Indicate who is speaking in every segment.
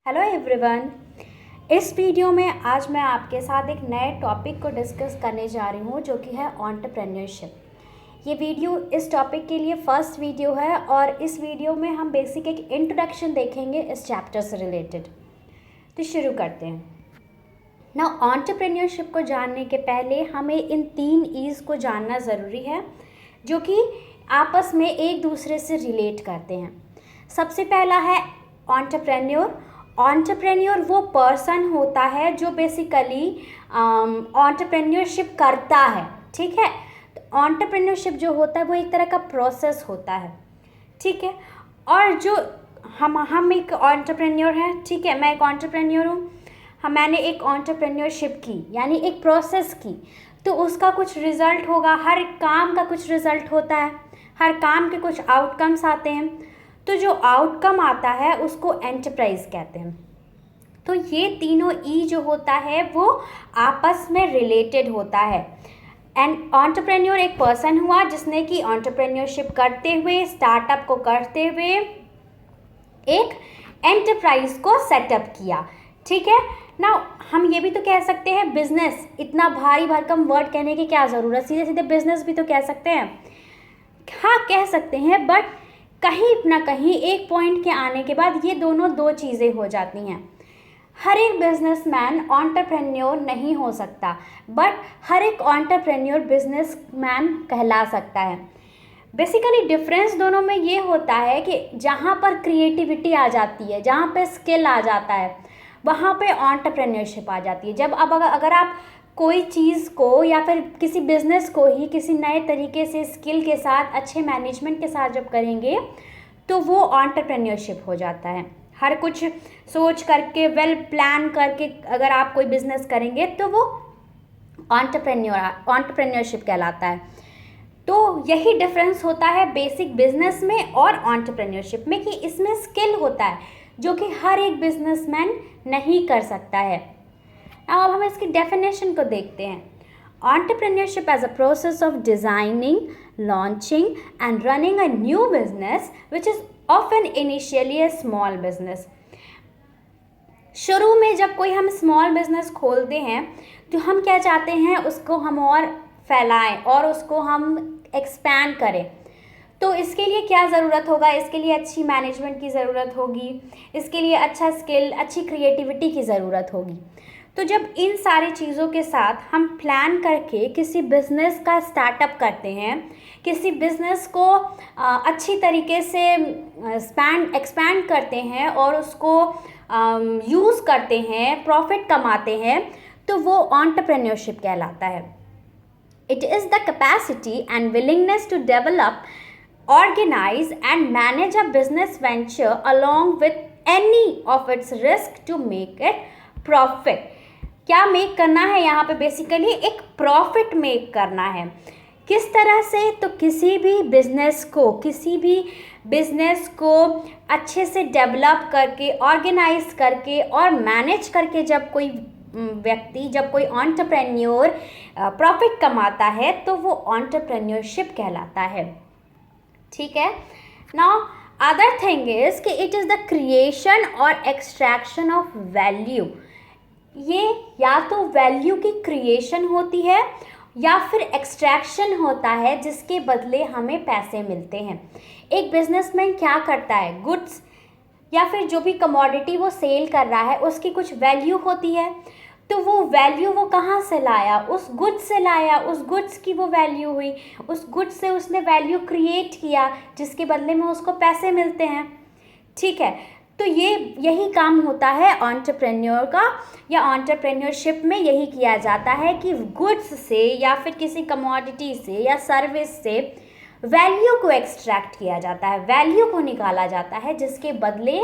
Speaker 1: Hello everyone. इस video में आज मैं आपके साथ एक नए टॉपिक को डिस्कस करने जा रही हूँ जो कि है एंटरप्रेन्योरशिप। ये वीडियो इस टॉपिक के लिए फर्स्ट वीडियो है और इस वीडियो में हम बेसिक एक इंट्रोडक्शन देखेंगे इस चैप्टर से रिलेटेड। तो शुरू करते हैं। नाउ एंटरप्रेन्योरशिप को जानने के पहले हमें इन 3 ईज़ को जानना ज़रूरी है जो कि आपस में एक दूसरे से रिलेट करते हैं। सबसे पहला है एंटरप्रेन्योर। एंटरप्रेन्योर वो पर्सन होता है जो बेसिकली एंटरप्रेन्योरशिप करता है। ठीक है, तो एंटरप्रेन्योरशिप जो होता है वो एक तरह का प्रोसेस होता है। ठीक है, और जो हम एक एंटरप्रेन्योर हैं। ठीक है, मैं एक एंटरप्रेन्योर हूँ। मैंने एक एंटरप्रेन्योरशिप की यानी एक प्रोसेस की, तो उसका कुछ रिज़ल्ट होगा। हर काम का कुछ रिज़ल्ट होता है, हर काम के कुछ आउटकम्स आते हैं। तो जो आउटकम आता है उसको एंटरप्राइज कहते हैं। तो ये तीनों ई जो होता है वो आपस में रिलेटेड होता है। एंड एंटरप्रेन्योर एक पर्सन हुआ जिसने कि एंटरप्रेन्योरशिप करते हुए, स्टार्टअप को करते हुए एक एंटरप्राइज को सेटअप किया। ठीक है ना, हम ये भी तो कह सकते हैं बिजनेस। इतना भारी भरकम वर्ड कहने की क्या ज़रूरत, सीधे सीधे बिजनेस भी तो कह सकते हैं। हाँ, कह सकते हैं, बट कहीं ना कहीं एक पॉइंट के आने के बाद ये दोनों दो चीज़ें हो जाती हैं। हर एक बिजनेसमैन एंटरप्रेन्योर नहीं हो सकता, बट हर एक एंटरप्रेन्योर बिजनेसमैन कहला सकता है। बेसिकली डिफरेंस दोनों में ये होता है कि जहाँ पर क्रिएटिविटी आ जाती है, जहाँ पे स्किल आ जाता है, वहाँ पे एंटरप्रेन्योरशिप आ जाती है। जब अब अगर आप कोई चीज़ को या फिर किसी बिज़नेस को ही किसी नए तरीके से स्किल के साथ, अच्छे मैनेजमेंट के साथ जब करेंगे तो वो एंटरप्रेन्योरशिप हो जाता है। हर कुछ सोच करके, वेल प्लान करके अगर आप कोई बिज़नेस करेंगे तो वो एंटरप्रेन्योरशिप कहलाता है। तो यही डिफरेंस होता है बेसिक बिजनेस में और एंटरप्रेन्योरशिप में कि इसमें स्किल होता है जो कि हर एक बिजनेसमैन नहीं कर सकता है। अब हम इसकी डेफिनेशन को देखते हैं। Entrepreneurship as a process of designing, launching and running a new business which is often initially a small business. शुरू में जब कोई हम स्मॉल बिजनेस खोलते हैं तो हम क्या चाहते हैं, उसको हम और फैलाएं और उसको हम एक्सपैंड करें। तो इसके लिए क्या ज़रूरत होगा, इसके लिए अच्छी मैनेजमेंट की ज़रूरत होगी, इसके लिए अच्छा स्किल, अच्छी क्रिएटिविटी की ज़रूरत होगी। तो जब इन सारी चीज़ों के साथ हम प्लान करके किसी बिज़नेस का स्टार्टअप करते हैं, किसी बिज़नेस को अच्छी तरीके से एक्सपैंड करते हैं और उसको यूज़ करते हैं, प्रॉफिट कमाते हैं, तो वो एंटरप्रेन्योरशिप कहलाता है। It is the capacity and willingness to develop, organize and manage a business venture along with any of its risk to make it profit। क्या मेक करना है यहाँ पे, बेसिकली एक प्रॉफिट मेक करना है। किस तरह से, तो किसी भी बिजनेस को अच्छे से डेवलप करके, ऑर्गेनाइज करके और मैनेज करके जब कोई व्यक्ति, जब कोई एंटरप्रेन्योर प्रॉफिट कमाता है तो वो एंटरप्रेन्योरशिप कहलाता है। ठीक है, नाउ अदर थिंग इज कि इट इज़ द क्रिएशन और एक्सट्रैक्शन ऑफ वैल्यू। ये या तो वैल्यू की क्रिएशन होती है या फिर एक्सट्रैक्शन होता है जिसके बदले हमें पैसे मिलते हैं। एक बिजनेसमैन क्या करता है, गुड्स या फिर जो भी कमोडिटी वो सेल कर रहा है उसकी कुछ वैल्यू होती है। तो वो वैल्यू वो कहाँ से लाया, उस गुड्स से लाया, उस गुड्स की वो वैल्यू हुई, उस गुड्स से उसने वैल्यू क्रिएट किया जिसके बदले में उसको पैसे मिलते हैं। ठीक है, तो यही काम होता है एंटरप्रेन्योर का, या एंटरप्रेन्योरशिप में यही किया जाता है कि गुड्स से या फिर किसी कमोडिटी से या सर्विस से वैल्यू को एक्सट्रैक्ट किया जाता है, वैल्यू को निकाला जाता है जिसके बदले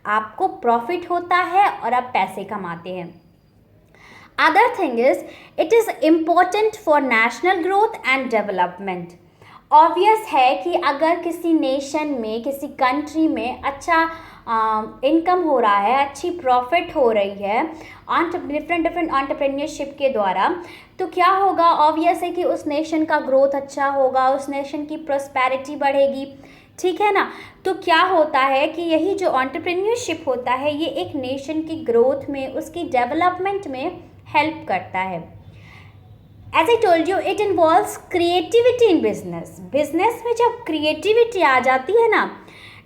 Speaker 1: आपको प्रॉफिट होता है और आप पैसे कमाते हैं। Other thing is, it is important for national growth and development। Obvious है कि अगर किसी नेशन में, किसी कंट्री में अच्छा इनकम हो रहा है, अच्छी प्रॉफिट हो रही है डिफरेंट एंटरप्रेन्योरशिप के द्वारा, तो क्या होगा, ऑब्वियस है कि उस नेशन का ग्रोथ अच्छा होगा, उस नेशन की प्रॉस्पेरिटी बढ़ेगी। ठीक है ना। तो क्या होता है कि यही जो एंटरप्रेन्योरशिप होता है ये एक नेशन की ग्रोथ में, उसकी डेवलपमेंट में हेल्प करता है। As I told you, it involves creativity in business. Business में जब क्रिएटिविटी आ जाती है ना,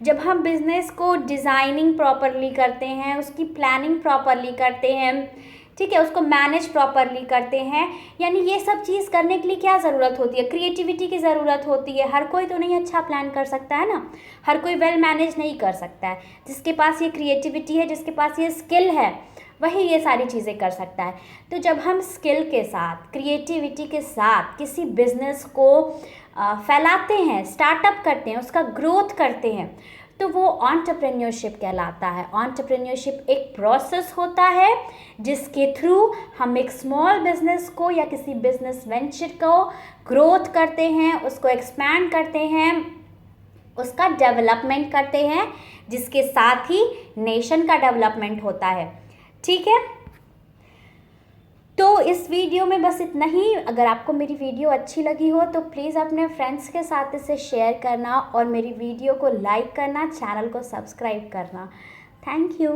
Speaker 1: जब हम बिजनेस को डिज़ाइनिंग प्रॉपरली करते हैं, उसकी प्लानिंग प्रॉपरली करते हैं, ठीक है, उसको मैनेज प्रॉपरली करते हैं, यानी ये सब चीज़ करने के लिए क्या ज़रूरत होती है? क्रिएटिविटी की ज़रूरत होती है। हर कोई तो नहीं अच्छा प्लान कर सकता है ना, हर कोई वेल मैनेज नहीं कर सकता है। जिसके पास ये क्रिएटिविटी है, जिसके पास ये स्किल है, वही ये सारी चीज़ें कर सकता है। तो जब हम स्किल के साथ, क्रिएटिविटी के साथ किसी बिजनेस को फैलाते हैं, स्टार्टअप करते हैं, उसका ग्रोथ करते हैं, तो वो एंटरप्रेन्योरशिप कहलाता है। एंटरप्रेन्योरशिप एक प्रोसेस होता है जिसके थ्रू हम एक स्मॉल बिजनेस को या किसी बिजनेस वेंचर को ग्रोथ करते हैं, उसको एक्सपैंड करते हैं, उसका डेवलपमेंट करते हैं, जिसके साथ ही नेशन का डेवलपमेंट होता है। ठीक है, तो इस वीडियो में बस इतना ही। अगर आपको मेरी वीडियो अच्छी लगी हो तो प्लीज़ अपने फ्रेंड्स के साथ इसे शेयर करना और मेरी वीडियो को लाइक करना, चैनल को सब्सक्राइब करना। Thank you.